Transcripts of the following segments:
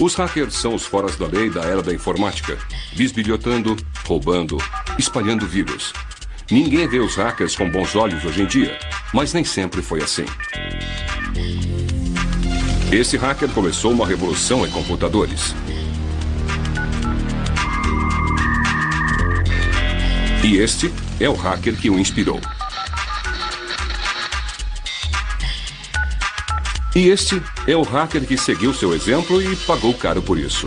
Os hackers são os foras da lei da era da informática, bisbilhotando, roubando, espalhando vírus. Ninguém vê os hackers com bons olhos hoje em dia, mas nem sempre foi assim. Esse hacker começou uma revolução em computadores. E este é o hacker que o inspirou. E este é o hacker que seguiu seu exemplo e pagou caro por isso.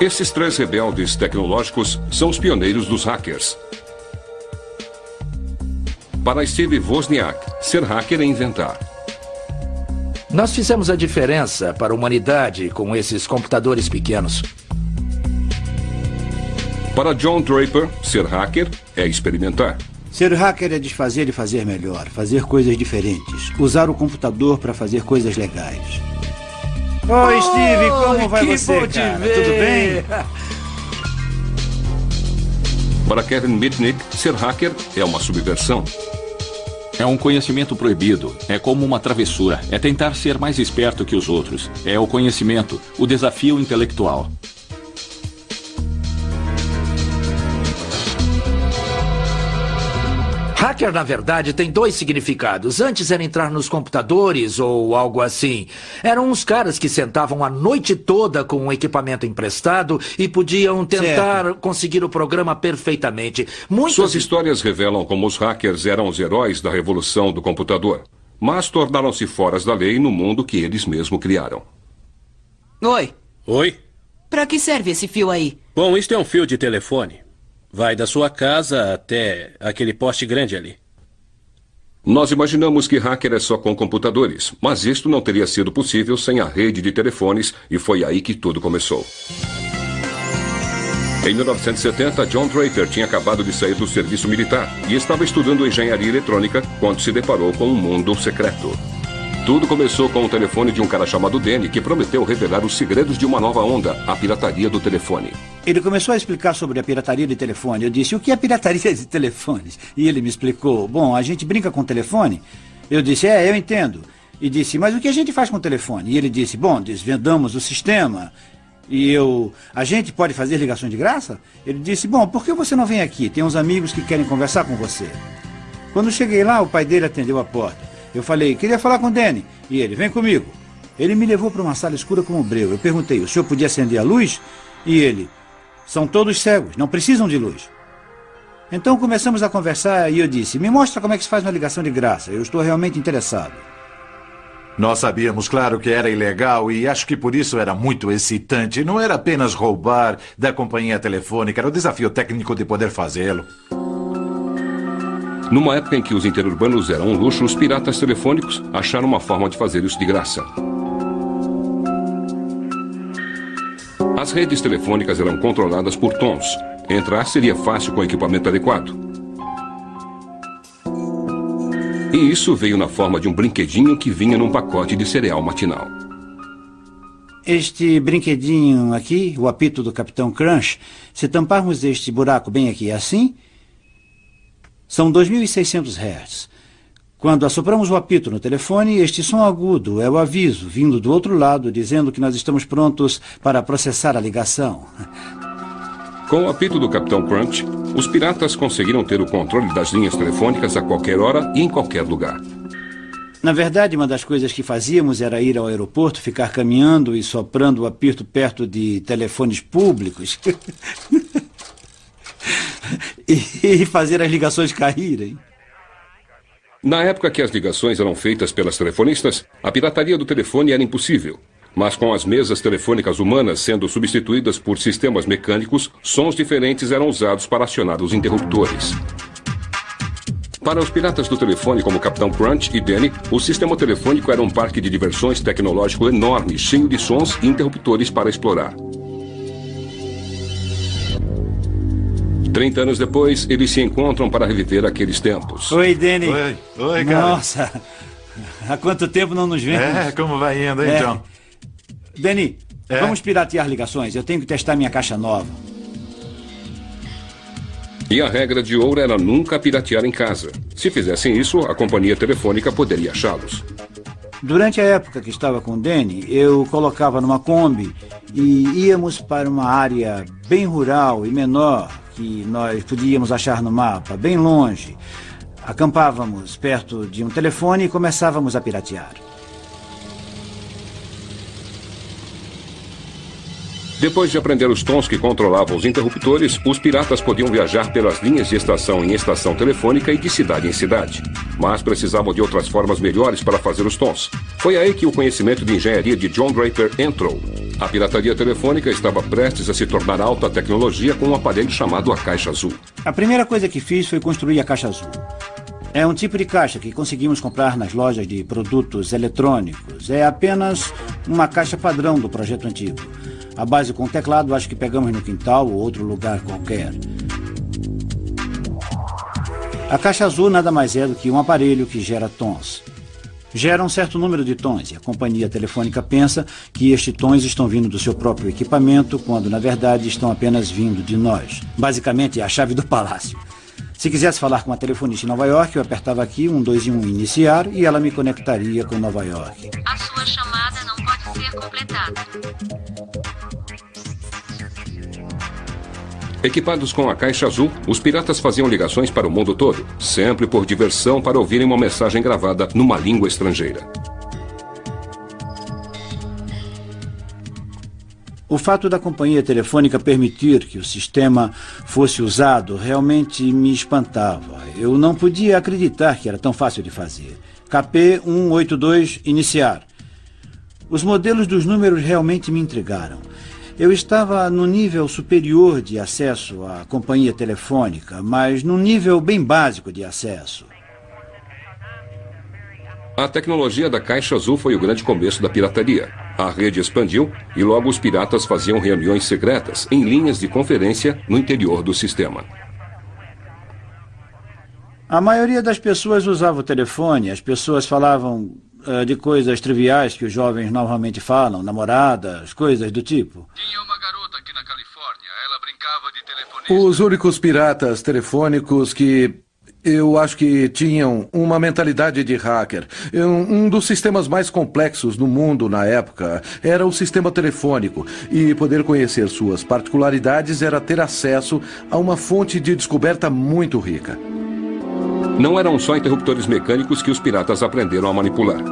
Esses três rebeldes tecnológicos são os pioneiros dos hackers. Para Steve Wozniak, ser hacker é inventar. Nós fizemos a diferença para a humanidade com esses computadores pequenos. Para John Draper, ser hacker é experimentar. Ser hacker é desfazer e fazer melhor, fazer coisas diferentes, usar o computador para fazer coisas legais. Oi, Steve, como vai você, cara? Tudo bem? Para Kevin Mitnick, ser hacker é uma subversão. É um conhecimento proibido. É como uma travessura. É tentar ser mais esperto que os outros. É o conhecimento, o desafio intelectual. Hacker, na verdade, tem dois significados. Antes era entrar nos computadores ou algo assim. Eram uns caras que sentavam a noite toda com um equipamento emprestado e podiam tentar conseguir o programa perfeitamente. Suas histórias revelam como os hackers eram os heróis da revolução do computador, mas tornaram-se foras da lei no mundo que eles mesmos criaram. Oi. Oi? Pra que serve esse fio aí? Bom, isto é um fio de telefone. Vai da sua casa até aquele poste grande ali. Nós imaginamos que hacker é só com computadores, mas isto não teria sido possível sem a rede de telefones e foi aí que tudo começou. Em 1970, John Draper tinha acabado de sair do serviço militar e estava estudando engenharia eletrônica quando se deparou com um mundo secreto. Tudo começou com o telefone de um cara chamado Danny, que prometeu revelar os segredos de uma nova onda, a pirataria do telefone. Ele começou a explicar sobre a pirataria de telefone. Eu disse, o que é pirataria de telefones? E ele me explicou, bom, a gente brinca com telefone? Eu disse, eu entendo. E disse, mas o que a gente faz com o telefone? E ele disse, bom, desvendamos o sistema. E a gente pode fazer ligações de graça? Ele disse, bom, por que você não vem aqui? Tem uns amigos que querem conversar com você. Quando cheguei lá, o pai dele atendeu a porta. Eu falei, queria falar com o Danny. E ele, vem comigo. Ele me levou para uma sala escura como um breu. Eu perguntei, o senhor podia acender a luz? E ele, são todos cegos, não precisam de luz. Então começamos a conversar e eu disse, me mostra como é que se faz uma ligação de graça. Eu estou realmente interessado. Nós sabíamos, claro, que era ilegal e acho que por isso era muito excitante. Não era apenas roubar da companhia telefônica, era o desafio técnico de poder fazê-lo. Numa época em que os interurbanos eram um luxo, os piratas telefônicos acharam uma forma de fazer isso de graça. As redes telefônicas eram controladas por tons. Entrar seria fácil com equipamento adequado. E isso veio na forma de um brinquedinho que vinha num pacote de cereal matinal. Este brinquedinho aqui, o apito do Capitão Crunch, se tamparmos este buraco bem aqui assim, são 2.600 Hz. Quando assopramos o apito no telefone, este som agudo é o aviso vindo do outro lado, dizendo que nós estamos prontos para processar a ligação. Com o apito do Capitão Crunch, os piratas conseguiram ter o controle das linhas telefônicas a qualquer hora e em qualquer lugar. Na verdade, uma das coisas que fazíamos era ir ao aeroporto, ficar caminhando e soprando o apito perto de telefones públicos. E fazer as ligações caírem. Na época que as ligações eram feitas pelas telefonistas, a pirataria do telefone era impossível. Mas com as mesas telefônicas humanas sendo substituídas por sistemas mecânicos, sons diferentes eram usados para acionar os interruptores. Para os piratas do telefone como Capitão Crunch e Danny, o sistema telefônico era um parque de diversões tecnológico enorme, cheio de sons e interruptores para explorar. 30 anos depois, eles se encontram para reviver aqueles tempos. Oi, Danny. Oi, cara. Nossa, há quanto tempo não nos vemos? Como vai indo, hein, John? Danny, Vamos piratear ligações. Eu tenho que testar minha caixa nova. E a regra de ouro era nunca piratear em casa. Se fizessem isso, a companhia telefônica poderia achá-los. Durante a época que estava com o Danny, eu colocava numa Kombi e íamos para uma área bem rural e menor, que nós podíamos achar no mapa, bem longe. Acampávamos perto de um telefone e começávamos a piratear. Depois de aprender os tons que controlavam os interruptores, os piratas podiam viajar pelas linhas de estação em estação telefônica e de cidade em cidade. Mas precisavam de outras formas melhores para fazer os tons. Foi aí que o conhecimento de engenharia de John Draper entrou. A pirataria telefônica estava prestes a se tornar alta tecnologia com um aparelho chamado a Caixa Azul. A primeira coisa que fiz foi construir a Caixa Azul. É um tipo de caixa que conseguimos comprar nas lojas de produtos eletrônicos. É apenas uma caixa padrão do projeto antigo. A base com teclado acho que pegamos no quintal ou outro lugar qualquer. A Caixa Azul nada mais é do que um aparelho que gera tons. Gera um certo número de tons e a companhia telefônica pensa que estes tons estão vindo do seu próprio equipamento, quando na verdade estão apenas vindo de nós. Basicamente é a chave do palácio. Se quisesse falar com uma telefonista em Nova York, eu apertava aqui 1, 2 e 1 iniciar e ela me conectaria com Nova York. A sua chamada não pode ser completada. Equipados com a Caixa Azul, os piratas faziam ligações para o mundo todo, sempre por diversão para ouvirem uma mensagem gravada numa língua estrangeira. O fato da companhia telefônica permitir que o sistema fosse usado realmente me espantava. Eu não podia acreditar que era tão fácil de fazer. KP 182, iniciar. Os modelos dos números realmente me intrigaram. Eu estava no nível superior de acesso à companhia telefônica, mas num nível bem básico de acesso. A tecnologia da Caixa Azul foi o grande começo da pirataria. A rede expandiu e logo os piratas faziam reuniões secretas em linhas de conferência no interior do sistema. A maioria das pessoas usava o telefone. As pessoas falavam de coisas triviais que os jovens normalmente falam, namoradas, coisas do tipo. Tinha uma garota aqui na Califórnia. Ela brincava de telefonista. Os únicos piratas telefônicos que eu acho que tinham uma mentalidade de hacker. Um dos sistemas mais complexos no mundo na época era o sistema telefônico. E poder conhecer suas particularidades era ter acesso a uma fonte de descoberta muito rica. Não eram só interruptores mecânicos que os piratas aprenderam a manipular.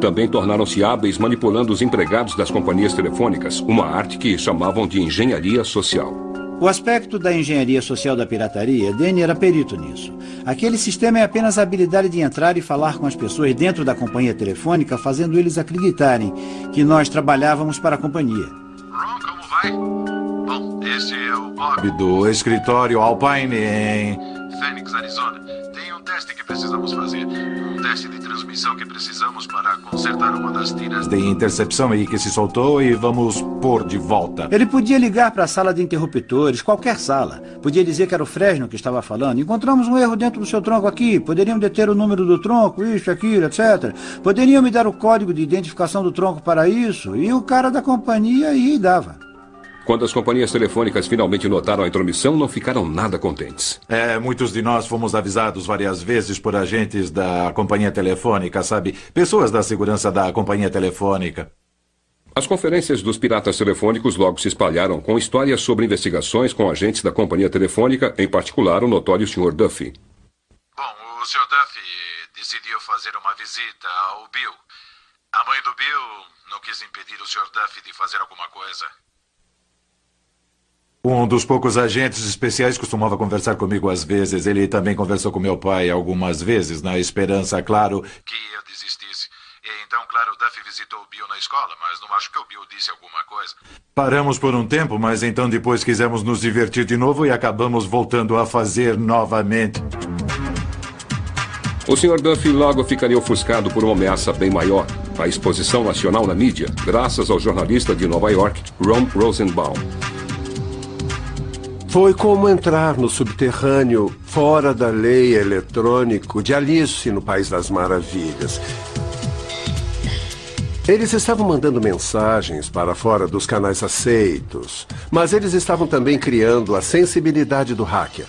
Também tornaram-se hábeis manipulando os empregados das companhias telefônicas, uma arte que chamavam de engenharia social. O aspecto da engenharia social da pirataria, Danny era perito nisso. Aquele sistema é apenas a habilidade de entrar e falar com as pessoas dentro da companhia telefônica, fazendo eles acreditarem que nós trabalhávamos para a companhia. Ron, como vai? Bom, esse é o Bob Do escritório Alpine em Phoenix, Arizona. Tem um teste que precisamos fazer. Um teste de transmissão que precisamos para consertar uma das tiras de intercepção aí que se soltou e vamos pôr de volta. Ele podia ligar para a sala de interruptores, qualquer sala. Podia dizer que era o Fresno que estava falando. Encontramos um erro dentro do seu tronco aqui. Poderiam deter o número do tronco, isso, aquilo, etc. Poderiam me dar o código de identificação do tronco para isso. E o cara da companhia ia e dava. Quando as companhias telefônicas finalmente notaram a intromissão, não ficaram nada contentes. Muitos de nós fomos avisados várias vezes por agentes da companhia telefônica, sabe? Pessoas da segurança da companhia telefônica. As conferências dos piratas telefônicos logo se espalharam com histórias sobre investigações com agentes da companhia telefônica, em particular o notório Sr. Duffy. Bom, o Sr. Duffy decidiu fazer uma visita ao Bill. A mãe do Bill não quis impedir o Sr. Duffy de fazer alguma coisa. Um dos poucos agentes especiais costumava conversar comigo às vezes. Ele também conversou com meu pai algumas vezes, na esperança, claro, que eu desistisse. E então, claro, o Duffy visitou o Bill na escola, mas não acho que o Bill disse alguma coisa. Paramos por um tempo, mas então depois quisemos nos divertir de novo e acabamos voltando a fazer novamente. O Sr. Duffy logo ficaria ofuscado por uma ameaça bem maior. A exposição nacional na mídia, graças ao jornalista de Nova York, Ron Rosenbaum. Foi como entrar no subterrâneo, fora da lei eletrônico de Alice no País das Maravilhas. Eles estavam mandando mensagens para fora dos canais aceitos, mas eles estavam também criando a sensibilidade do hacker.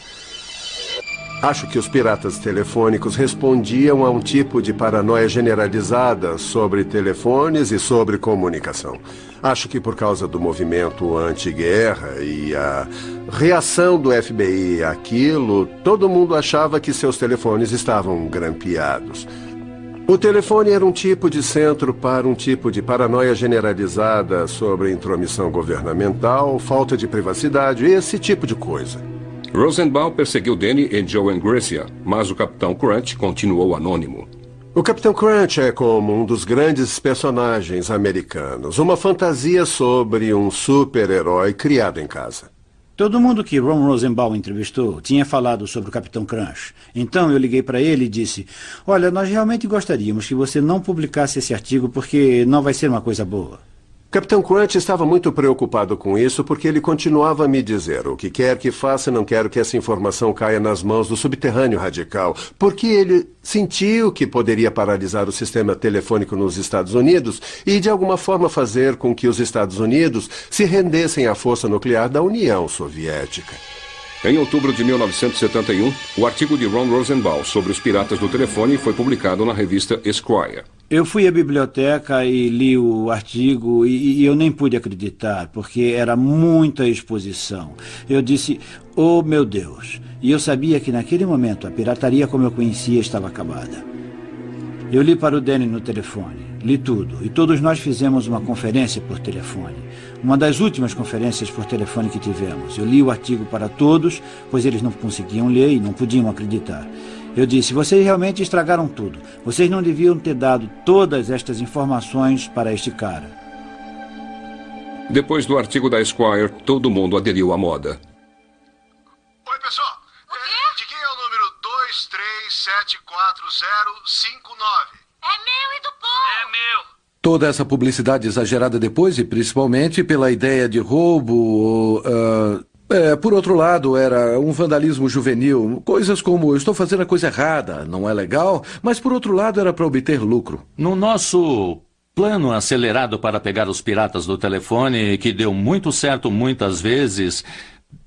Acho que os piratas telefônicos respondiam a um tipo de paranoia generalizada sobre telefones e sobre comunicação. Acho que por causa do movimento anti-guerra e a reação do FBI àquilo, todo mundo achava que seus telefones estavam grampeados. O telefone era um tipo de centro para um tipo de paranoia generalizada sobre intromissão governamental, falta de privacidade, esse tipo de coisa. Rosenbaum perseguiu Danny e Joe Engressia, mas o Capitão Crunch continuou anônimo. O Capitão Crunch é como um dos grandes personagens americanos, uma fantasia sobre um super-herói criado em casa. Todo mundo que Ron Rosenbaum entrevistou tinha falado sobre o Capitão Crunch. Então eu liguei para ele e disse: olha, nós realmente gostaríamos que você não publicasse esse artigo porque não vai ser uma coisa boa. Capitão Crunch estava muito preocupado com isso porque ele continuava a me dizer: o que quer que faça, não quero que essa informação caia nas mãos do subterrâneo radical, porque ele sentiu que poderia paralisar o sistema telefônico nos Estados Unidos e de alguma forma fazer com que os Estados Unidos se rendessem à força nuclear da União Soviética. Em outubro de 1971, o artigo de Ron Rosenbaum sobre os piratas do telefone foi publicado na revista Esquire. Eu fui à biblioteca e li o artigo e eu nem pude acreditar, porque era muita exposição. Eu disse: oh meu Deus! E eu sabia que naquele momento a pirataria como eu conhecia estava acabada. Eu li para o Danny no telefone, li tudo, e todos nós fizemos uma conferência por telefone. Uma das últimas conferências por telefone que tivemos. Eu li o artigo para todos, pois eles não conseguiam ler e não podiam acreditar. Eu disse: vocês realmente estragaram tudo. Vocês não deviam ter dado todas estas informações para este cara. Depois do artigo da Esquire, todo mundo aderiu à moda. Oi, pessoal. De quem é o número 2374059? É meu e do povo. É meu. Toda essa publicidade exagerada depois, e principalmente pela ideia de roubo... por outro lado, era um vandalismo juvenil. Coisas como: eu estou fazendo a coisa errada, não é legal? Mas por outro lado, era para obter lucro. No nosso plano acelerado para pegar os piratas do telefone, que deu muito certo muitas vezes,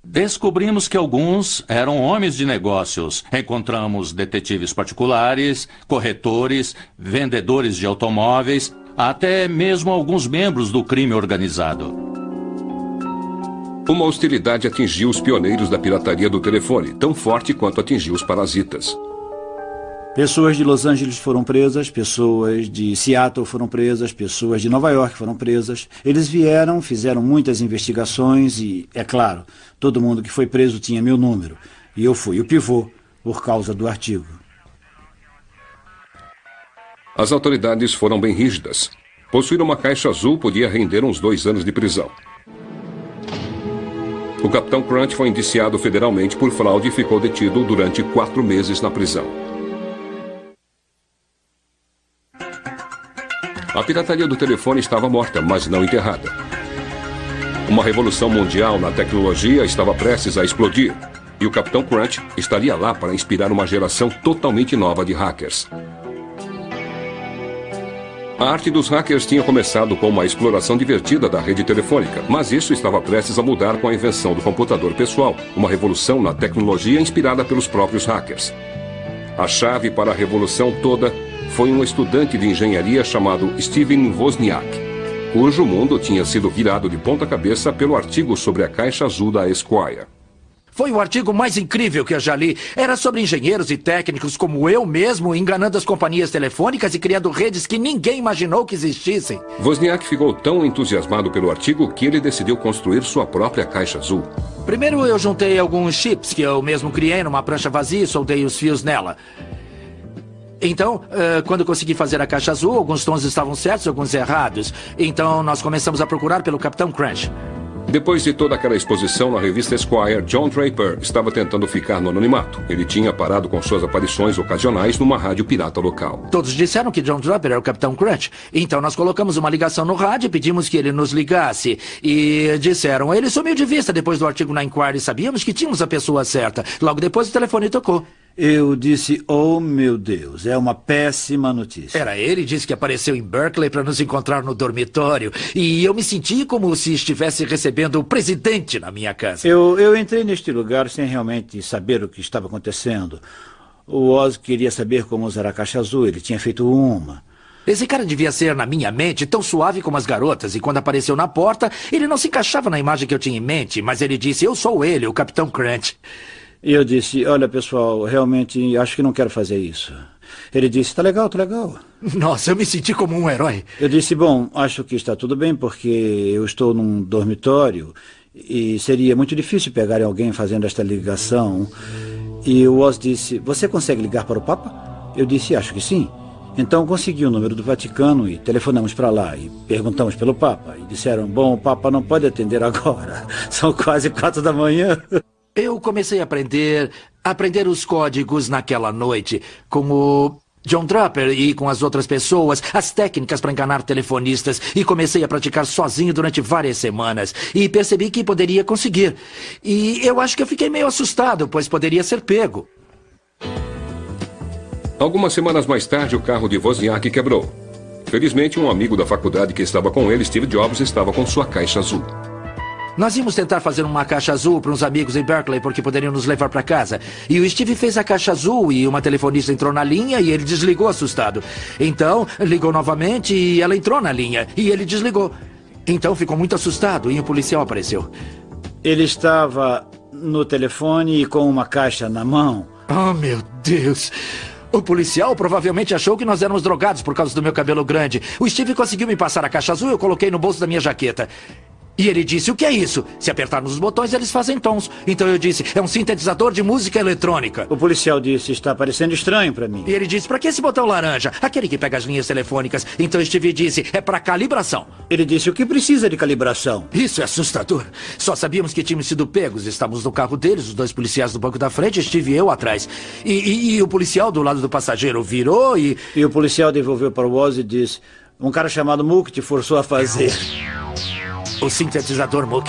descobrimos que alguns eram homens de negócios. Encontramos detetives particulares, corretores, vendedores de automóveis, até mesmo alguns membros do crime organizado. Uma hostilidade atingiu os pioneiros da pirataria do telefone, tão forte quanto atingiu os parasitas. Pessoas de Los Angeles foram presas, pessoas de Seattle foram presas, pessoas de Nova York foram presas. Eles vieram, fizeram muitas investigações e, é claro, todo mundo que foi preso tinha meu número. E eu fui o pivô por causa do artigo. As autoridades foram bem rígidas. Possuir uma caixa azul podia render uns 2 anos de prisão. O Capitão Crunch foi indiciado federalmente por fraude e ficou detido durante 4 meses na prisão. A pirataria do telefone estava morta, mas não enterrada. Uma revolução mundial na tecnologia estava prestes a explodir, e o Capitão Crunch estaria lá para inspirar uma geração totalmente nova de hackers. A arte dos hackers tinha começado com uma exploração divertida da rede telefônica, mas isso estava prestes a mudar com a invenção do computador pessoal, uma revolução na tecnologia inspirada pelos próprios hackers. A chave para a revolução toda foi um estudante de engenharia chamado Steven Wozniak, cujo mundo tinha sido virado de ponta cabeça pelo artigo sobre a caixa azul da Esquire. Foi o artigo mais incrível que eu já li. Era sobre engenheiros e técnicos como eu mesmo, enganando as companhias telefônicas e criando redes que ninguém imaginou que existissem. Wozniak ficou tão entusiasmado pelo artigo que ele decidiu construir sua própria caixa azul. Primeiro eu juntei alguns chips que eu mesmo criei numa prancha vazia e soldei os fios nela. Então, quando consegui fazer a caixa azul, alguns tons estavam certos e alguns errados. Então nós começamos a procurar pelo Capitão Crunch. Depois de toda aquela exposição na revista Esquire, John Draper estava tentando ficar no anonimato. Ele tinha parado com suas aparições ocasionais numa rádio pirata local. Todos disseram que John Draper era o Capitão Crunch. Então nós colocamos uma ligação no rádio e pedimos que ele nos ligasse. E disseram: ele sumiu de vista depois do artigo na Inquiry. Sabíamos que tínhamos a pessoa certa. Logo depois o telefone tocou. Eu disse, oh meu Deus, é uma péssima notícia. Era ele, disse que apareceu em Berkeley para nos encontrar no dormitório. E eu me senti como se estivesse recebendo o presidente na minha casa. Eu entrei neste lugar sem realmente saber o que estava acontecendo. O Oz queria saber como usar a caixa azul, ele tinha feito uma. Esse cara devia ser, na minha mente, tão suave como as garotas. E quando apareceu na porta, ele não se encaixava na imagem que eu tinha em mente. Mas ele disse, eu sou ele, o Capitão Crunch. E eu disse, olha pessoal, realmente acho que não quero fazer isso. Ele disse, tá legal, tá legal. Nossa, eu me senti como um herói. Eu disse, bom, acho que está tudo bem porque eu estou num dormitório e seria muito difícil pegarem alguém fazendo esta ligação. E o Oz disse, você consegue ligar para o Papa? Eu disse, acho que sim. Então consegui o número do Vaticano e telefonamos para lá e perguntamos pelo Papa. E disseram, bom, o Papa não pode atender agora. São quase 4 da manhã. Eu comecei a aprender os códigos naquela noite, com o John Draper e com as outras pessoas, as técnicas para enganar telefonistas, e comecei a praticar sozinho durante várias semanas, e percebi que poderia conseguir. E eu acho que eu fiquei meio assustado, pois poderia ser pego. Algumas semanas mais tarde, o carro de Wozniak quebrou. Felizmente, um amigo da faculdade que estava com ele, Steve Jobs, estava com sua caixa azul. Nós íamos tentar fazer uma caixa azul para uns amigos em Berkeley porque poderiam nos levar para casa. E o Steve fez a caixa azul e uma telefonista entrou na linha e ele desligou assustado. Então, ligou novamente e ela entrou na linha e ele desligou. Então ficou muito assustado e o policial apareceu. Ele estava no telefone e com uma caixa na mão. Oh, meu Deus! O policial provavelmente achou que nós éramos drogados por causa do meu cabelo grande. O Steve conseguiu me passar a caixa azul e eu coloquei no bolso da minha jaqueta. E ele disse, o que é isso? Se apertarmos os botões, eles fazem tons. Então eu disse, é um sintetizador de música eletrônica. O policial disse, está parecendo estranho para mim. E ele disse, para que esse botão laranja? Aquele que pega as linhas telefônicas. Então Steve disse, é para calibração. Ele disse, o que precisa de calibração? Isso é assustador. Só sabíamos que tínhamos sido pegos. Estávamos no carro deles, os 2 policiais do banco da frente, Steve e eu atrás. E o policial do lado do passageiro virou e... E o policial devolveu para o Oz e disse, um cara chamado Mook te forçou a fazer... O sintetizador Mook.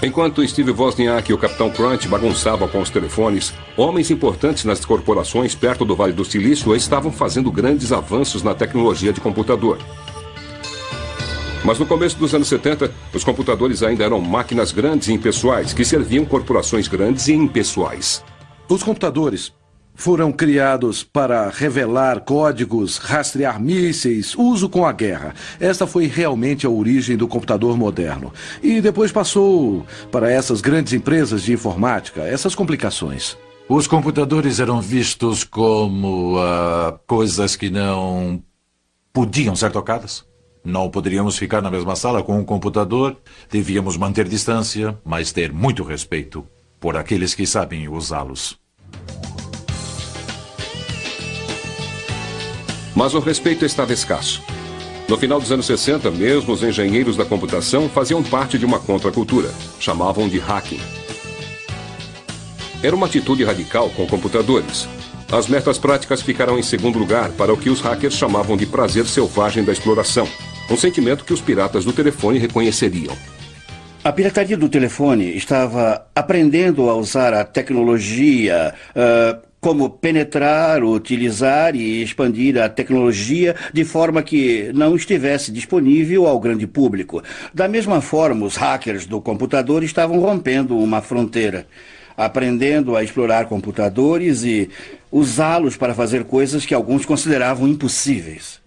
Enquanto Steve Wozniak e o Capitão Crunch bagunçavam com os telefones, homens importantes nas corporações perto do Vale do Silício estavam fazendo grandes avanços na tecnologia de computador. Mas no começo dos anos 70, os computadores ainda eram máquinas grandes e impessoais que serviam corporações grandes e impessoais. Os computadores foram criados para revelar códigos, rastrear mísseis, uso com a guerra. Esta foi realmente a origem do computador moderno. E depois passou para essas grandes empresas de informática, essas complicações. Os computadores eram vistos como coisas que não podiam ser tocadas. Não poderíamos ficar na mesma sala com um computador, devíamos manter distância, mas ter muito respeito por aqueles que sabem usá-los. Mas o respeito estava escasso. No final dos anos 60, mesmo os engenheiros da computação faziam parte de uma contracultura. Chamavam de hacking. Era uma atitude radical com computadores. As metas práticas ficaram em segundo lugar para o que os hackers chamavam de prazer selvagem da exploração. Um sentimento que os piratas do telefone reconheceriam. A pirataria do telefone estava aprendendo a usar a tecnologia... como penetrar, utilizar e expandir a tecnologia de forma que não estivesse disponível ao grande público. Da mesma forma, os hackers do computador estavam rompendo uma fronteira, aprendendo a explorar computadores e usá-los para fazer coisas que alguns consideravam impossíveis.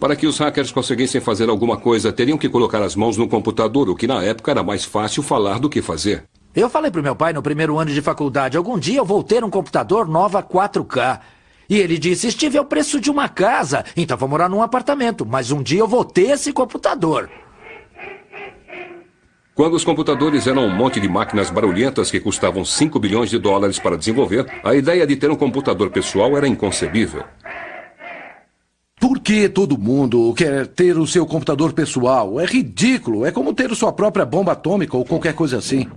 Para que os hackers conseguissem fazer alguma coisa, teriam que colocar as mãos no computador, o que na época era mais fácil falar do que fazer. Eu falei pro meu pai no primeiro ano de faculdade, algum dia eu vou ter um computador Nova 4K. E ele disse, Steve, é o preço de uma casa, então vou morar num apartamento, mas um dia eu vou ter esse computador. Quando os computadores eram um monte de máquinas barulhentas que custavam 5 bilhões de dólares para desenvolver, a ideia de ter um computador pessoal era inconcebível. Por que todo mundo quer ter o seu computador pessoal? É ridículo, é como ter sua própria bomba atômica ou qualquer coisa assim.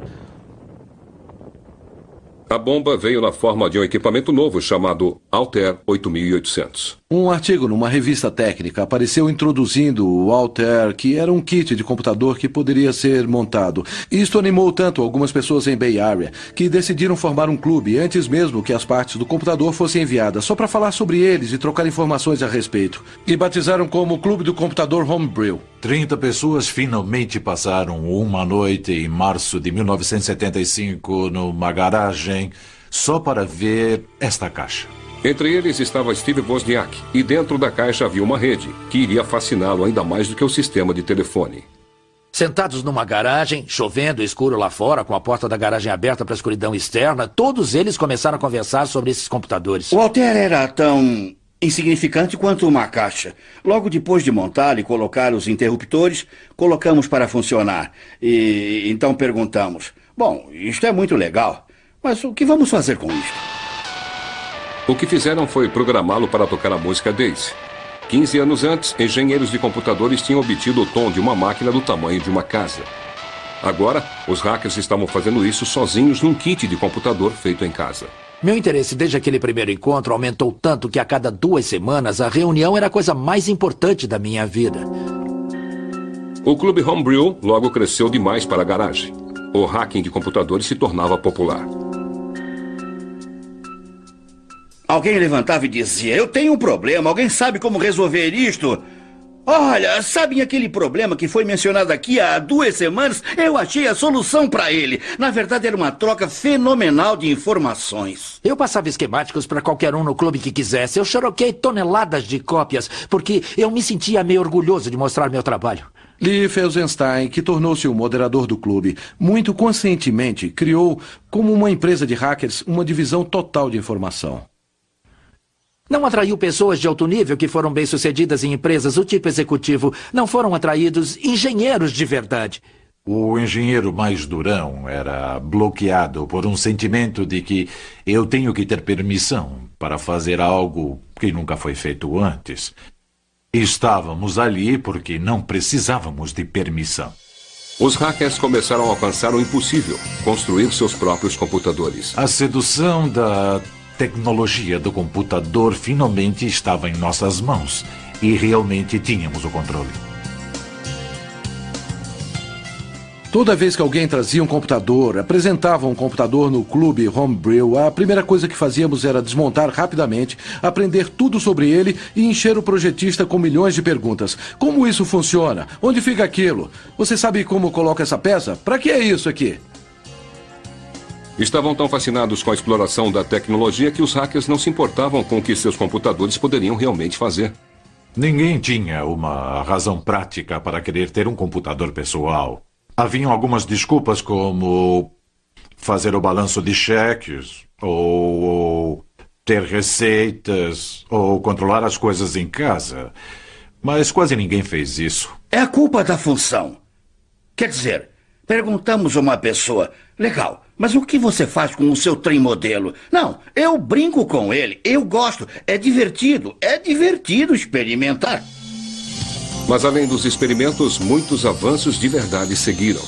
A bomba veio na forma de um equipamento novo chamado Altair 8800. Um artigo numa revista técnica apareceu introduzindo o Altair, que era um kit de computador que poderia ser montado. Isto animou tanto algumas pessoas em Bay Area que decidiram formar um clube antes mesmo que as partes do computador fossem enviadas, só para falar sobre eles e trocar informações a respeito. E batizaram como Clube do Computador Homebrew. 30 pessoas finalmente passaram uma noite em março de 1975 numa garagem só para ver esta caixa. Entre eles estava Steve Wozniak, e dentro da caixa havia uma rede, que iria fasciná-lo ainda mais do que o sistema de telefone. Sentados numa garagem, chovendo, escuro lá fora, com a porta da garagem aberta para a escuridão externa, todos eles começaram a conversar sobre esses computadores. O Altair era tão insignificante quanto uma caixa. Logo depois de montar e colocar os interruptores, colocamos para funcionar. E então perguntamos, bom, isto é muito legal, mas o que vamos fazer com isto? O que fizeram foi programá-lo para tocar a música Daisy. 15 anos antes, engenheiros de computadores tinham obtido o tom de uma máquina do tamanho de uma casa. Agora, os hackers estavam fazendo isso sozinhos num kit de computador feito em casa. Meu interesse desde aquele primeiro encontro aumentou tanto que a cada 2 semanas a reunião era a coisa mais importante da minha vida. O clube Homebrew logo cresceu demais para a garagem. O hacking de computadores se tornava popular. Alguém levantava e dizia, eu tenho um problema, alguém sabe como resolver isto? Olha, sabem aquele problema que foi mencionado aqui há 2 semanas? Eu achei a solução para ele. Na verdade, era uma troca fenomenal de informações. Eu passava esquemáticos para qualquer um no clube que quisesse. Eu xeroquei toneladas de cópias, porque eu me sentia meio orgulhoso de mostrar meu trabalho. Lee Felsenstein, que tornou-se o moderador do clube, muito conscientemente criou, como uma empresa de hackers, uma divisão total de informação. Não atraiu pessoas de alto nível que foram bem-sucedidas em empresas do tipo executivo. Não foram atraídos engenheiros de verdade. O engenheiro mais durão era bloqueado por um sentimento de que eu tenho que ter permissão para fazer algo que nunca foi feito antes. Estávamos ali porque não precisávamos de permissão. Os hackers começaram a alcançar o impossível, construir seus próprios computadores. A sedução da tecnologia do computador finalmente estava em nossas mãos e realmente tínhamos o controle. Toda vez que alguém trazia um computador, apresentava um computador no clube Homebrew, a primeira coisa que fazíamos era desmontar rapidamente, aprender tudo sobre ele e encher o projetista com milhões de perguntas. Como isso funciona? Onde fica aquilo? Você sabe como coloca essa peça? Para que é isso aqui? Estavam tão fascinados com a exploração da tecnologia que os hackers não se importavam com o que seus computadores poderiam realmente fazer. Ninguém tinha uma razão prática para querer ter um computador pessoal. Haviam algumas desculpas como fazer o balanço de cheques, ou ter receitas, ou controlar as coisas em casa. Mas quase ninguém fez isso. É a culpa da função. Quer dizer, perguntamos a uma pessoa, legal, mas o que você faz com o seu trem modelo? Não, eu brinco com ele, eu gosto, é divertido experimentar. Mas além dos experimentos, muitos avanços de verdade seguiram.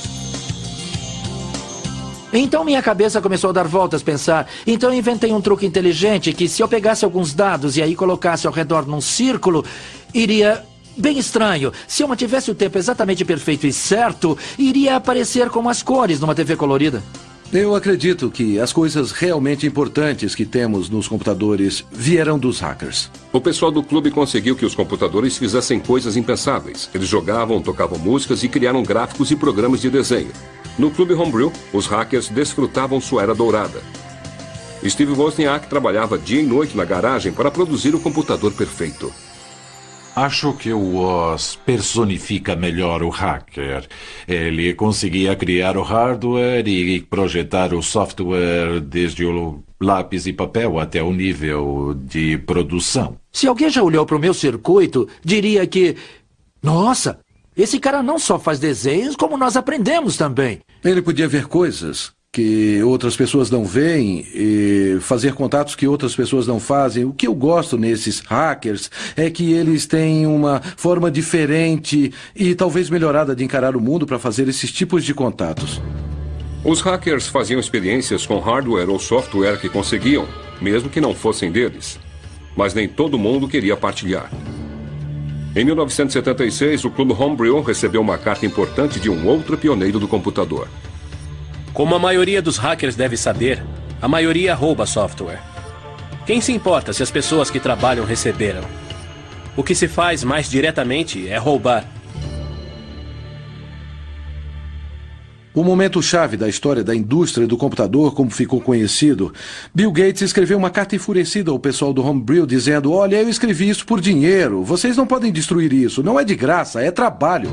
Então minha cabeça começou a dar voltas, pensar. Então eu inventei um truque inteligente que se eu pegasse alguns dados e aí colocasse ao redor num círculo, iria... bem estranho. Se eu mantivesse o tempo exatamente perfeito e certo, iria aparecer como as cores numa TV colorida. Eu acredito que as coisas realmente importantes que temos nos computadores vieram dos hackers. O pessoal do clube conseguiu que os computadores fizessem coisas impensáveis. Eles jogavam, tocavam músicas e criaram gráficos e programas de desenho. No clube Homebrew, os hackers desfrutavam sua era dourada. Steve Wozniak trabalhava dia e noite na garagem para produzir o computador perfeito. Acho que o Woz personifica melhor o hacker. Ele conseguia criar o hardware e projetar o software desde o lápis e papel até o nível de produção. Se alguém já olhou para o meu circuito, diria que... Nossa, esse cara não só faz desenhos, como nós aprendemos também. Ele podia ver coisas que outras pessoas não veem e fazer contatos que outras pessoas não fazem. O que eu gosto nesses hackers é que eles têm uma forma diferente e talvez melhorada de encarar o mundo para fazer esses tipos de contatos. Os hackers faziam experiências com hardware ou software que conseguiam, mesmo que não fossem deles. mas nem todo mundo queria partilhar. Em 1976, o Clube Homebrew recebeu uma carta importante de um outro pioneiro do computador. Como a maioria dos hackers deve saber, a maioria rouba software. Quem se importa se as pessoas que trabalham receberam? O que se faz mais diretamente é roubar. O momento-chave da história da indústria do computador, como ficou conhecido, Bill Gates escreveu uma carta enfurecida ao pessoal do Homebrew dizendo: olha, eu escrevi isso por dinheiro, vocês não podem destruir isso, não é de graça, é trabalho.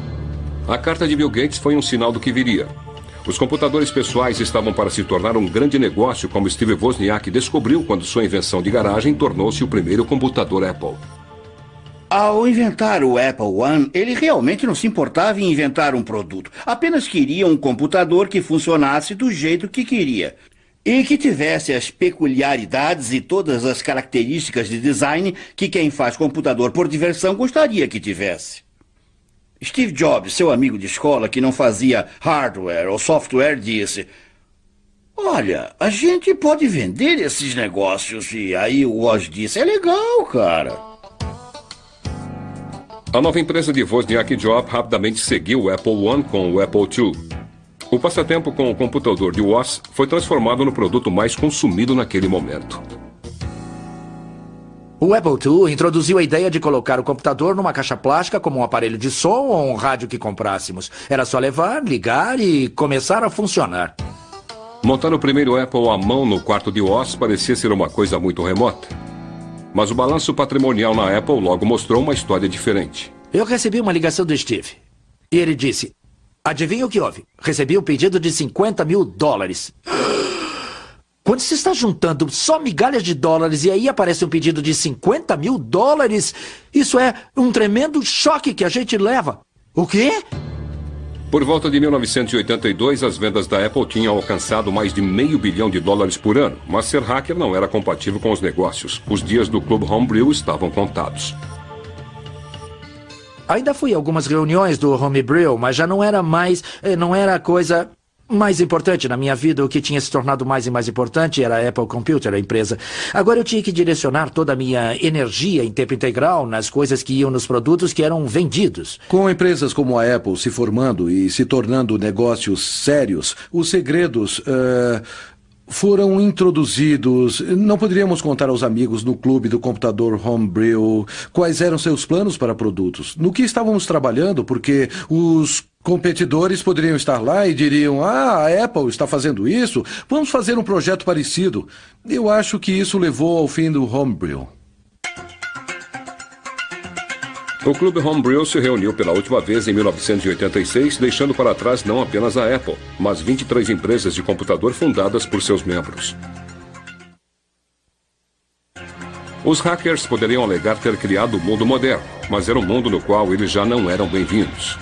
A carta de Bill Gates foi um sinal do que viria. Os computadores pessoais estavam para se tornar um grande negócio, como Steve Wozniak descobriu quando sua invenção de garagem tornou-se o primeiro computador Apple. Ao inventar o Apple I, ele realmente não se importava em inventar um produto. Apenas queria um computador que funcionasse do jeito que queria. E que tivesse as peculiaridades e todas as características de design que quem faz computador por diversão gostaria que tivesse. Steve Jobs, seu amigo de escola que não fazia hardware ou software, disse: olha, a gente pode vender esses negócios. E aí o Woz disse: é legal, cara. A nova empresa de Wozniak e Jobs rapidamente seguiu o Apple I com o Apple II. O passatempo com o computador de Woz foi transformado no produto mais consumido naquele momento. O Apple II introduziu a ideia de colocar o computador numa caixa plástica como um aparelho de som ou um rádio que comprássemos. Era só levar, ligar e começar a funcionar. Montar o primeiro Apple à mão no quarto de Woz parecia ser uma coisa muito remota. Mas o balanço patrimonial na Apple logo mostrou uma história diferente. Eu recebi uma ligação do Steve. E ele disse: adivinha o que houve? Recebi um pedido de $50 mil. Quando se está juntando só migalhas de dólares e aí aparece um pedido de $50 mil, isso é um tremendo choque que a gente leva. O quê? Por volta de 1982, as vendas da Apple tinham alcançado mais de $500 bilhão por ano, mas ser hacker não era compatível com os negócios. Os dias do Clube Homebrew estavam contados. Ainda fui a algumas reuniões do Homebrew, mas já não era a coisa mais importante na minha vida. O que tinha se tornado mais e mais importante era a Apple Computer, a empresa. Agora eu tinha que direcionar toda a minha energia em tempo integral nas coisas que iam nos produtos que eram vendidos. Com empresas como a Apple se formando e se tornando negócios sérios, os segredos foram introduzidos. Não poderíamos contar aos amigos no clube do computador Homebrew quais eram seus planos para produtos, no que estávamos trabalhando, porque os competidores poderiam estar lá e diriam: a Apple está fazendo isso, vamos fazer um projeto parecido. Eu acho que isso levou ao fim do Homebrew. O Clube Homebrew se reuniu pela última vez em 1986, deixando para trás não apenas a Apple, mas 23 empresas de computador fundadas por seus membros. Os hackers poderiam alegar ter criado o mundo moderno, mas era um mundo no qual eles já não eram bem-vindos.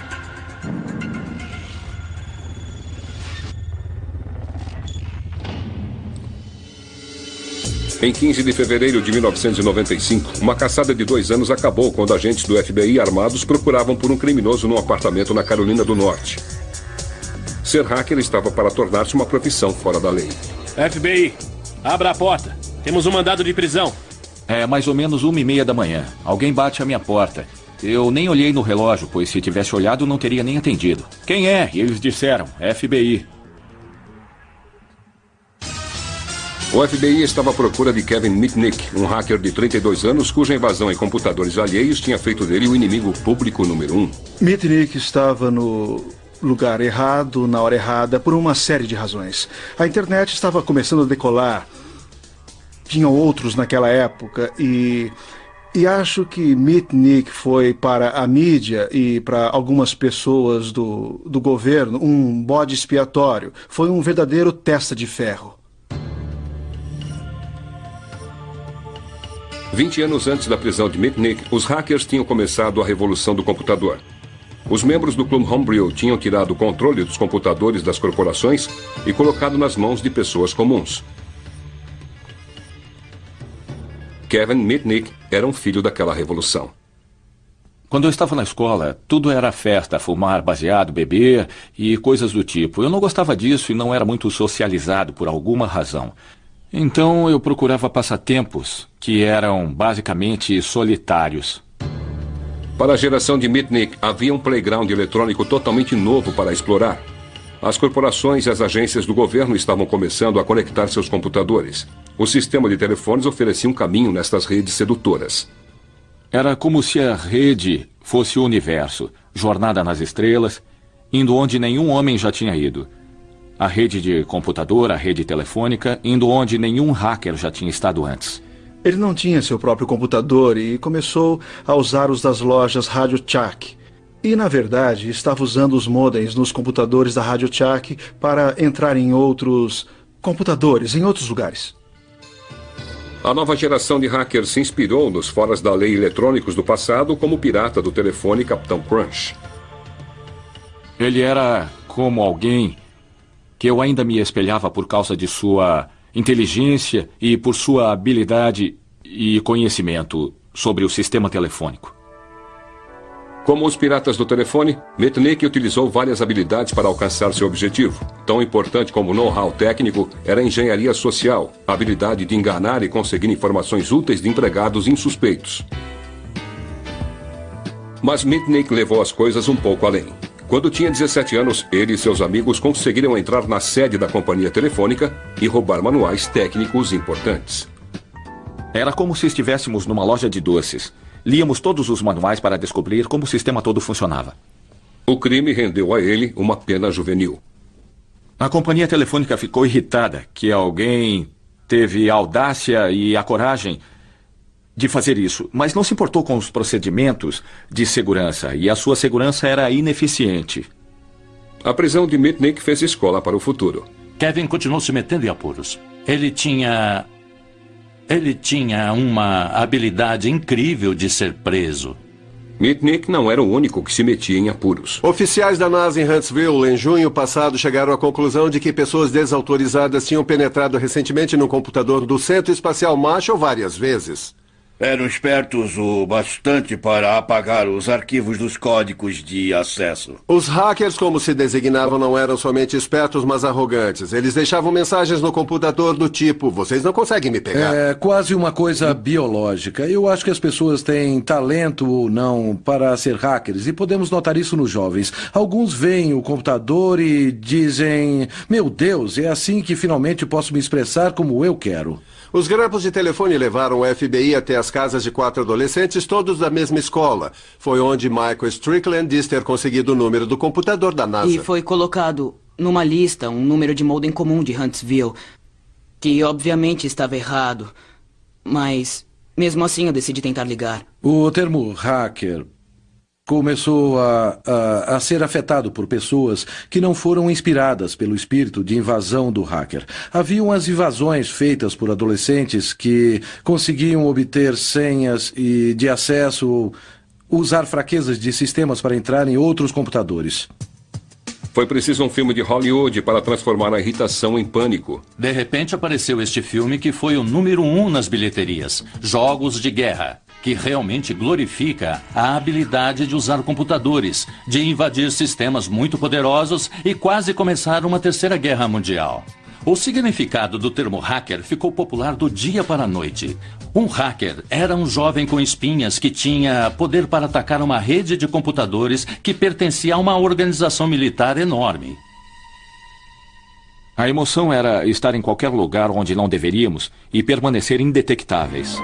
Em 15 de fevereiro de 1995, uma caçada de 2 anos acabou quando agentes do FBI armados procuravam por um criminoso num apartamento na Carolina do Norte. Ser hacker estava para tornar-se uma profissão fora da lei. FBI, abra a porta. Temos um mandado de prisão. É mais ou menos 1h30 da manhã. Alguém bate à minha porta. Eu nem olhei no relógio, pois se tivesse olhado não teria nem atendido. Quem é? E eles disseram: FBI. O FBI estava à procura de Kevin Mitnick, um hacker de 32 anos cuja invasão em computadores alheios tinha feito dele o inimigo público número 1. Mitnick estava no lugar errado, na hora errada, por uma série de razões. A internet estava começando a decolar. Tinham outros naquela época e acho que Mitnick foi para a mídia e para algumas pessoas do governo um bode expiatório. Foi um verdadeiro testa de ferro. 20 anos antes da prisão de Mitnick, os hackers tinham começado a revolução do computador. Os membros do Clube Homebrew tinham tirado o controle dos computadores das corporações e colocado nas mãos de pessoas comuns. Kevin Mitnick era um filho daquela revolução. Quando eu estava na escola, tudo era festa, fumar baseado, beber e coisas do tipo. Eu não gostava disso e não era muito socializado por alguma razão. Então eu procurava passatempos que eram basicamente solitários. Para a geração de Mitnick, havia um playground eletrônico totalmente novo para explorar. As corporações e as agências do governo estavam começando a conectar seus computadores. O sistema de telefones oferecia um caminho nestas redes sedutoras. Era como se a rede fosse o universo, jornada nas estrelas, indo onde nenhum homem já tinha ido. A rede de computador, a rede telefônica, indo onde nenhum hacker já tinha estado antes. Ele não tinha seu próprio computador e começou a usar os das lojas Radio Shack. E, na verdade, estava usando os modems nos computadores da Radio Shack para entrar em outros computadores, em outros lugares. A nova geração de hackers se inspirou nos foras da lei eletrônicos do passado, como o pirata do telefone Capitão Crunch. Ele era como alguém que eu ainda me espelhava por causa de sua inteligência e por sua habilidade e conhecimento sobre o sistema telefônico. Como os piratas do telefone, Mitnick utilizou várias habilidades para alcançar seu objetivo. Tão importante como o know-how técnico era a engenharia social, a habilidade de enganar e conseguir informações úteis de empregados insuspeitos. Mas Mitnick levou as coisas um pouco além. Quando tinha 17 anos, ele e seus amigos conseguiram entrar na sede da companhia telefônica e roubar manuais técnicos importantes. Era como se estivéssemos numa loja de doces. Líamos todos os manuais para descobrir como o sistema todo funcionava. O crime rendeu a ele uma pena juvenil. A companhia telefônica ficou irritada que alguém teve a audácia e a coragem de fazer isso, mas não se importou com os procedimentos de segurança, e a sua segurança era ineficiente. A prisão de Mitnick fez escola para o futuro. Kevin continuou se metendo em apuros. Ele tinha uma habilidade incrível de ser preso. Mitnick não era o único que se metia em apuros. Oficiais da NASA em Huntsville, em junho passado, chegaram à conclusão de que pessoas desautorizadas tinham penetrado recentemente no computador do Centro Espacial Marshall várias vezes. Eram espertos o bastante para apagar os arquivos dos códigos de acesso. Os hackers, como se designavam, não eram somente espertos, mas arrogantes. Eles deixavam mensagens no computador do tipo: vocês não conseguem me pegar. É quase uma coisa biológica. Eu acho que as pessoas têm talento ou não para ser hackers, e podemos notar isso nos jovens. Alguns veem o computador e dizem: meu Deus, é assim que finalmente posso me expressar como eu quero. Os grampos de telefone levaram o FBI até as casas de 4 adolescentes, todos da mesma escola. Foi onde Michael Strickland diz ter conseguido o número do computador da NASA. E foi colocado numa lista um número de modem comum de Huntsville, que obviamente estava errado. Mas, mesmo assim, eu decidi tentar ligar. O termo hacker começou a ser afetado por pessoas que não foram inspiradas pelo espírito de invasão do hacker. Haviam as invasões feitas por adolescentes que conseguiam obter senhas e de acesso ou usar fraquezas de sistemas para entrar em outros computadores. Foi preciso um filme de Hollywood para transformar a irritação em pânico. De repente apareceu este filme que foi o número 1 nas bilheterias, Jogos de Guerra, que realmente glorifica a habilidade de usar computadores, de invadir sistemas muito poderosos e quase começar uma terceira guerra mundial. O significado do termo hacker ficou popular do dia para a noite. Um hacker era um jovem com espinhas que tinha poder para atacar uma rede de computadores que pertencia a uma organização militar enorme. A emoção era estar em qualquer lugar onde não deveríamos e permanecer indetectáveis.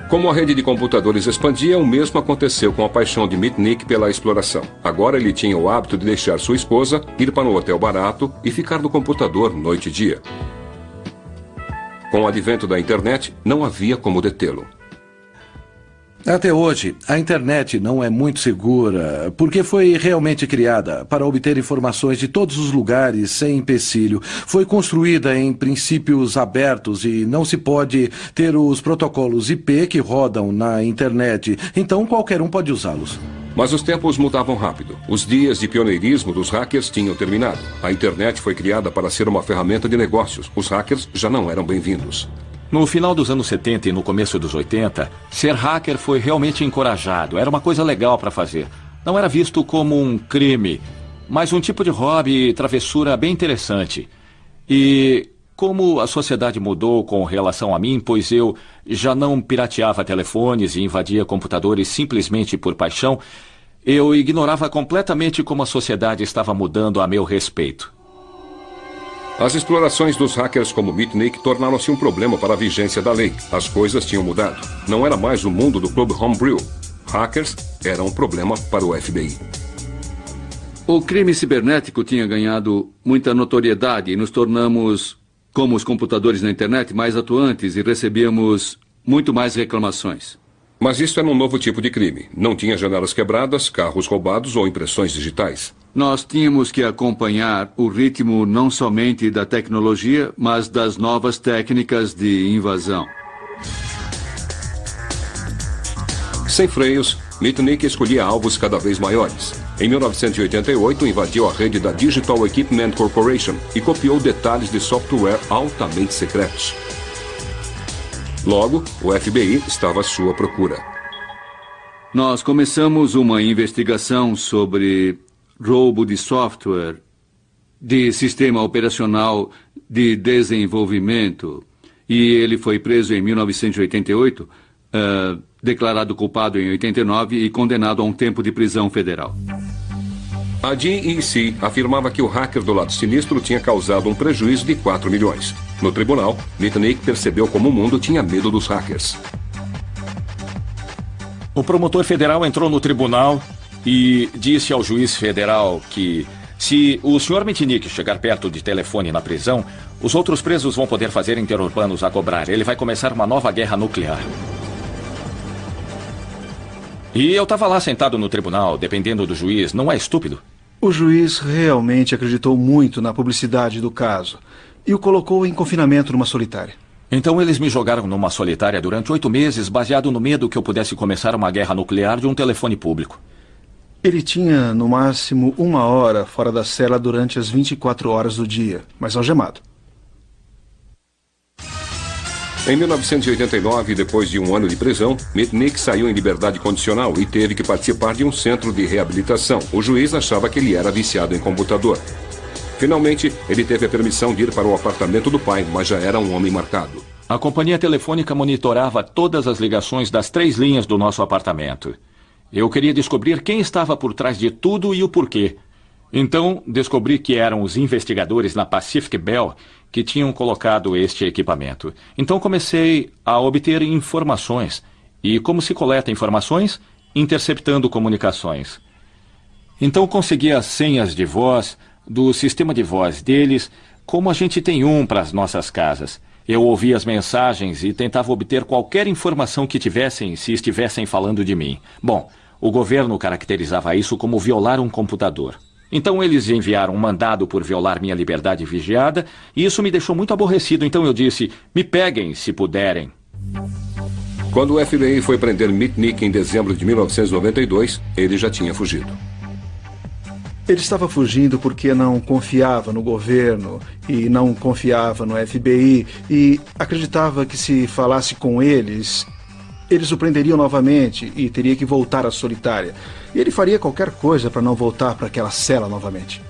Como a rede de computadores expandia, o mesmo aconteceu com a paixão de Mitnick pela exploração. Agora ele tinha o hábito de deixar sua esposa, ir para um hotel barato e ficar no computador noite e dia. Com o advento da internet, não havia como detê-lo. Até hoje, a internet não é muito segura, porque foi realmente criada para obter informações de todos os lugares sem empecilho. Foi construída em princípios abertos e não se pode ter os protocolos IP que rodam na internet, então qualquer um pode usá-los. Mas os tempos mudavam rápido. Os dias de pioneirismo dos hackers tinham terminado. A internet foi criada para ser uma ferramenta de negócios. Os hackers já não eram bem-vindos. No final dos anos 70 e no começo dos 80, ser hacker foi realmente encorajado. Era uma coisa legal para fazer. Não era visto como um crime, mas um tipo de hobby e travessura bem interessante. E como a sociedade mudou com relação a mim, pois eu já não pirateava telefones e invadia computadores simplesmente por paixão, eu ignorava completamente como a sociedade estava mudando a meu respeito. As explorações dos hackers como Mitnick tornaram-se um problema para a vigência da lei. As coisas tinham mudado. Não era mais o mundo do Clube Homebrew. Hackers eram um problema para o FBI. O crime cibernético tinha ganhado muita notoriedade e nos tornamos, como os computadores na internet, mais atuantes e recebíamos muito mais reclamações. Mas isso era um novo tipo de crime. Não tinha janelas quebradas, carros roubados ou impressões digitais. Nós tínhamos que acompanhar o ritmo não somente da tecnologia, mas das novas técnicas de invasão. Sem freios, Mitnick escolhia alvos cada vez maiores. Em 1988, invadiu a rede da Digital Equipment Corporation e copiou detalhes de software altamente secretos. Logo, o FBI estava à sua procura. Nós começamos uma investigação sobre roubo de software, de sistema operacional de desenvolvimento, e ele foi preso em 1988, declarado culpado em 89 e condenado a um tempo de prisão federal. A DEC afirmava que o hacker do lado sinistro tinha causado um prejuízo de 4 milhões. No tribunal, Mitnick percebeu como o mundo tinha medo dos hackers. O promotor federal entrou no tribunal e disse ao juiz federal que se o Sr. Mitnick chegar perto de telefone na prisão, os outros presos vão poder fazer interurbanos a cobrar. Ele vai começar uma nova guerra nuclear. E eu estava lá sentado no tribunal, dependendo do juiz. Não é estúpido? O juiz realmente acreditou muito na publicidade do caso e o colocou em confinamento numa solitária. Então eles me jogaram numa solitária durante 8 meses, baseado no medo que eu pudesse começar uma guerra nuclear de um telefone público. Ele tinha, no máximo, 1 hora fora da cela durante as 24 horas do dia, mas algemado. Em 1989, depois de 1 ano de prisão, Mitnick saiu em liberdade condicional e teve que participar de um centro de reabilitação. O juiz achava que ele era viciado em computador. Finalmente, ele teve a permissão de ir para o apartamento do pai, mas já era um homem marcado. A companhia telefônica monitorava todas as ligações das 3 linhas do nosso apartamento. Eu queria descobrir quem estava por trás de tudo e o porquê. Então, descobri que eram os investigadores na Pacific Bell que tinham colocado este equipamento. Então comecei a obter informações. E como se coleta informações? Interceptando comunicações. Então consegui as senhas de voz do sistema de voz deles, como a gente tem um para as nossas casas. Eu ouvia as mensagens e tentava obter qualquer informação que tivessem se estivessem falando de mim. Bom, o governo caracterizava isso como violar um computador. Então eles enviaram um mandado por violar minha liberdade vigiada e isso me deixou muito aborrecido. Então eu disse, me peguem se puderem. Quando o FBI foi prender Mitnick em dezembro de 1992, ele já tinha fugido. Ele estava fugindo porque não confiava no governo e não confiava no FBI e acreditava que se falasse com eles o prenderiam novamente e teria que voltar à solitária. E ele faria qualquer coisa para não voltar para aquela cela novamente.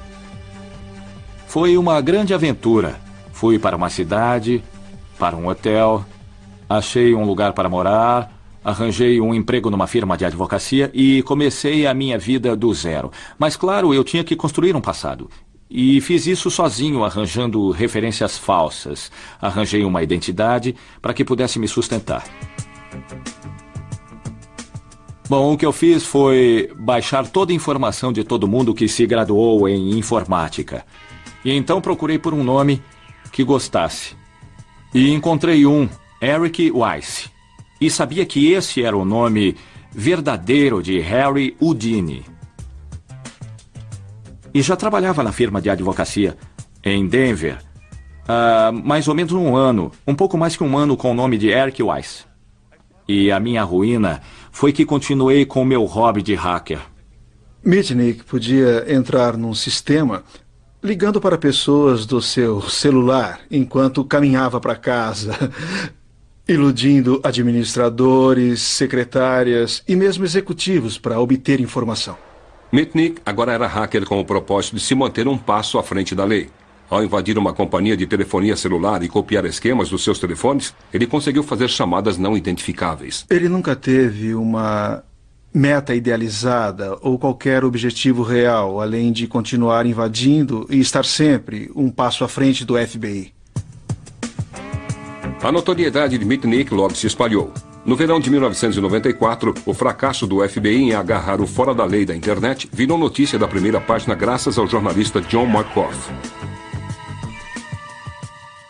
Foi uma grande aventura. Fui para uma cidade, para um hotel, achei um lugar para morar, arranjei um emprego numa firma de advocacia e comecei a minha vida do zero. Mas, claro, eu tinha que construir um passado. E fiz isso sozinho, arranjando referências falsas. Arranjei uma identidade para que pudesse me sustentar. Bom, o que eu fiz foi baixar toda a informação de todo mundo que se graduou em informática. E então procurei por um nome que gostasse. E encontrei um, Eric Weiss. E sabia que esse era o nome verdadeiro de Harry Houdini. E já trabalhava na firma de advocacia em Denver há mais ou menos 1 ano, um pouco mais que 1 ano com o nome de Eric Weiss. E a minha ruína foi que continuei com o meu hobby de hacker. Mitnick podia entrar num sistema ligando para pessoas do seu celular enquanto caminhava para casa, iludindo administradores, secretárias e mesmo executivos para obter informação. Mitnick agora era hacker com o propósito de se manter um passo à frente da lei. Ao invadir uma companhia de telefonia celular e copiar esquemas dos seus telefones, ele conseguiu fazer chamadas não identificáveis. Ele nunca teve uma meta idealizada ou qualquer objetivo real, além de continuar invadindo e estar sempre um passo à frente do FBI. A notoriedade de Mitnick logo se espalhou. No verão de 1994, o fracasso do FBI em agarrar o fora da lei da internet virou notícia da primeira página graças ao jornalista John Markoff.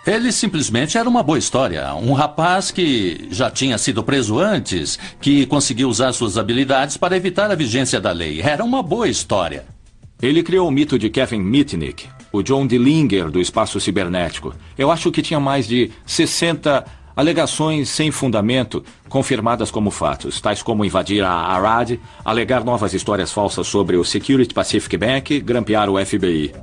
Ele simplesmente era uma boa história. Um rapaz que já tinha sido preso antes, que conseguiu usar suas habilidades para evitar a vigência da lei. Era uma boa história. Ele criou o mito de Kevin Mitnick, o John Dillinger do espaço cibernético. Eu acho que tinha mais de 60 alegações sem fundamento, confirmadas como fatos, tais como invadir a Arad, alegar novas histórias falsas sobre o Security Pacific Bank, grampear o FBI.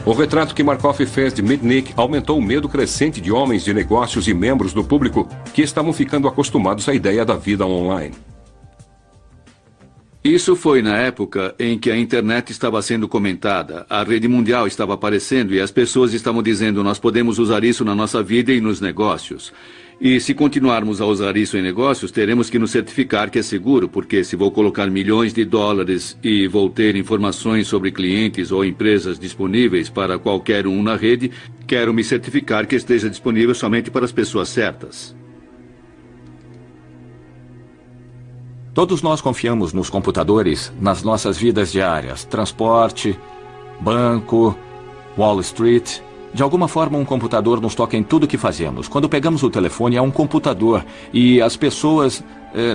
O retrato que Markoff fez de Mitnick aumentou o medo crescente de homens de negócios e membros do público que estavam ficando acostumados à ideia da vida online. Isso foi na época em que a internet estava sendo comentada, a rede mundial estava aparecendo e as pessoas estavam dizendo: nós podemos usar isso na nossa vida e nos negócios. E se continuarmos a usar isso em negócios, teremos que nos certificar que é seguro, porque se vou colocar milhões de dólares e vou ter informações sobre clientes ou empresas disponíveis para qualquer um na rede, quero me certificar que esteja disponível somente para as pessoas certas. Todos nós confiamos nos computadores nas nossas vidas diárias. Transporte, banco, Wall Street. De alguma forma, um computador nos toca em tudo que fazemos. Quando pegamos o telefone, é um computador. E as pessoas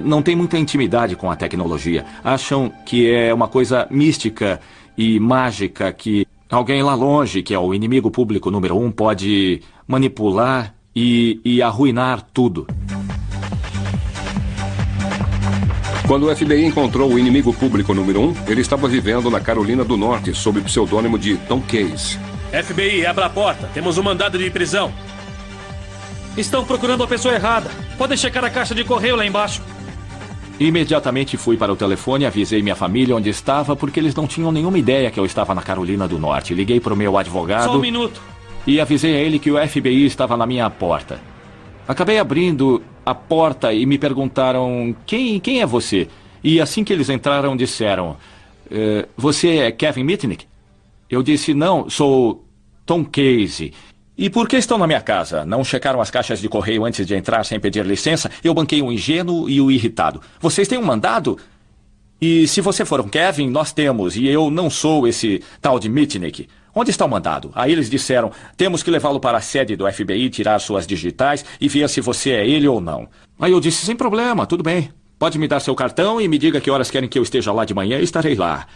não têm muita intimidade com a tecnologia. Acham que é uma coisa mística e mágica que alguém lá longe, que é o inimigo público número 1, pode manipular e arruinar tudo. Quando o FBI encontrou o inimigo público número 1, ele estava vivendo na Carolina do Norte sob o pseudônimo de Tom Case. FBI, abra a porta. Temos um mandado de prisão. Estão procurando a pessoa errada. Podem checar a caixa de correio lá embaixo. Imediatamente fui para o telefone e avisei minha família onde estava, porque eles não tinham nenhuma ideia que eu estava na Carolina do Norte. Liguei para o meu advogado... Só um minuto. E avisei a ele que o FBI estava na minha porta. Acabei abrindo a porta e me perguntaram: quem é você? E assim que eles entraram, disseram: você é Kevin Mitnick? Eu disse: não, sou Tom Case. E por que estão na minha casa? Não checaram as caixas de correio antes de entrar sem pedir licença? Eu banquei o ingênuo e o irritado. Vocês têm um mandado? E se você for um Kevin, nós temos, e eu não sou esse tal de Mitnick. Onde está o mandado? Aí eles disseram: temos que levá-lo para a sede do FBI, tirar suas digitais e ver se você é ele ou não. Aí eu disse: sem problema, tudo bem. Pode me dar seu cartão e me diga que horas querem que eu esteja lá de manhã e estarei lá.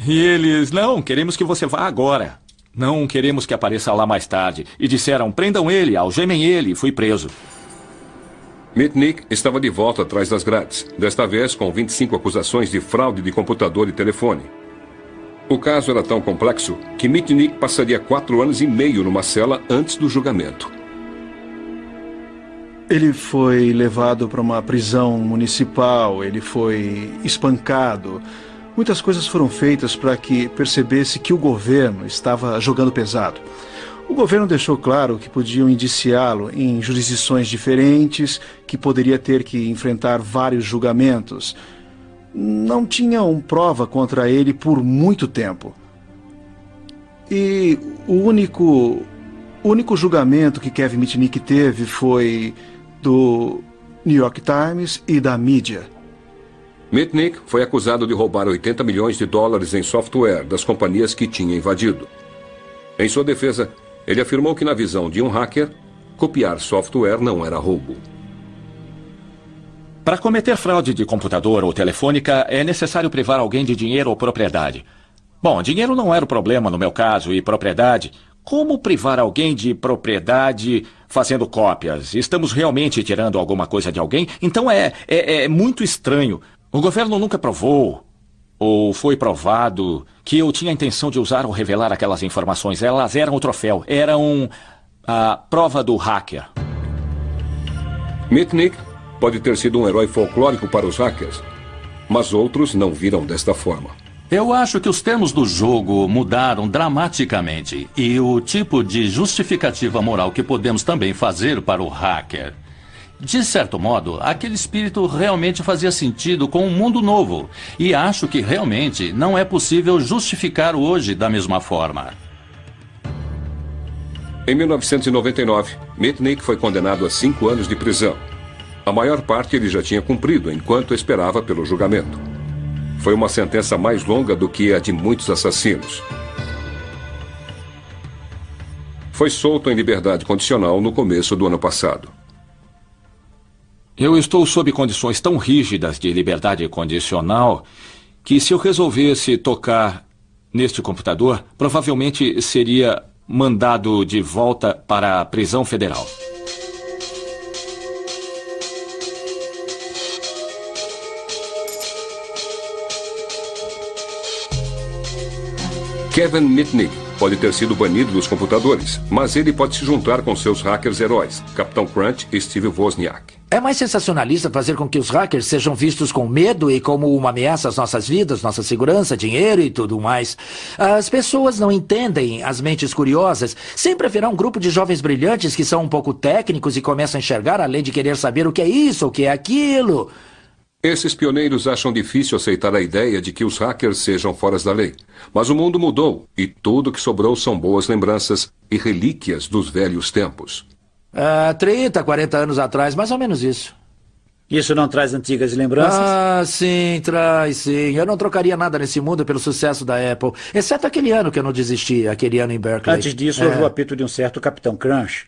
E eles: não, queremos que você vá agora. Não queremos que apareça lá mais tarde. E disseram: prendam ele, algemem ele. E fui preso. Mitnick estava de volta atrás das grades, desta vez com 25 acusações de fraude de computador e telefone. O caso era tão complexo que Mitnick passaria 4 anos e meio numa cela antes do julgamento. Ele foi levado para uma prisão municipal, ele foi espancado. Muitas coisas foram feitas para que percebesse que o governo estava jogando pesado. O governo deixou claro que podiam indiciá-lo em jurisdições diferentes, que poderia ter que enfrentar vários julgamentos. Não tinham prova contra ele por muito tempo. E o único julgamento que Kevin Mitnick teve foi do New York Times e da mídia. Mitnick foi acusado de roubar 80 milhões de dólares em software das companhias que tinha invadido. Em sua defesa, ele afirmou que, na visão de um hacker, copiar software não era roubo. Para cometer fraude de computador ou telefônica, é necessário privar alguém de dinheiro ou propriedade. Bom, dinheiro não era o problema no meu caso, e propriedade. Como privar alguém de propriedade fazendo cópias? Estamos realmente tirando alguma coisa de alguém? Então é muito estranho. O governo nunca provou, ou foi provado, que eu tinha a intenção de usar ou revelar aquelas informações. Elas eram o troféu, eram a prova do hacker. Mitnick pode ter sido um herói folclórico para os hackers, mas outros não viram desta forma. Eu acho que os termos do jogo mudaram dramaticamente e o tipo de justificativa moral que podemos também fazer para o hacker. De certo modo, aquele espírito realmente fazia sentido com um mundo novo e acho que realmente não é possível justificar hoje da mesma forma. Em 1999, Mitnick foi condenado a 5 anos de prisão. A maior parte ele já tinha cumprido enquanto esperava pelo julgamento. Foi uma sentença mais longa do que a de muitos assassinos. Foi solto em liberdade condicional no começo do ano passado. Eu estou sob condições tão rígidas de liberdade condicional que se eu resolvesse tocar neste computador, provavelmente seria mandado de volta para a prisão federal. Kevin Mitnick pode ter sido banido dos computadores, mas ele pode se juntar com seus hackers heróis, Capitão Crunch e Steve Wozniak. É mais sensacionalista fazer com que os hackers sejam vistos com medo e como uma ameaça às nossas vidas, nossa segurança, dinheiro e tudo mais. As pessoas não entendem as mentes curiosas. Sempre haverá um grupo de jovens brilhantes que são um pouco técnicos e começam a enxergar além de querer saber o que é isso, o que é aquilo. Esses pioneiros acham difícil aceitar a ideia de que os hackers sejam fora da lei. Mas o mundo mudou e tudo que sobrou são boas lembranças e relíquias dos velhos tempos. 30, 40 anos atrás, mais ou menos isso. Isso não traz antigas lembranças? Sim, traz, sim. Eu não trocaria nada nesse mundo pelo sucesso da Apple, exceto aquele ano que eu não desisti, aquele ano em Berkeley. Antes disso, houve o apito de um certo Capitão Crunch.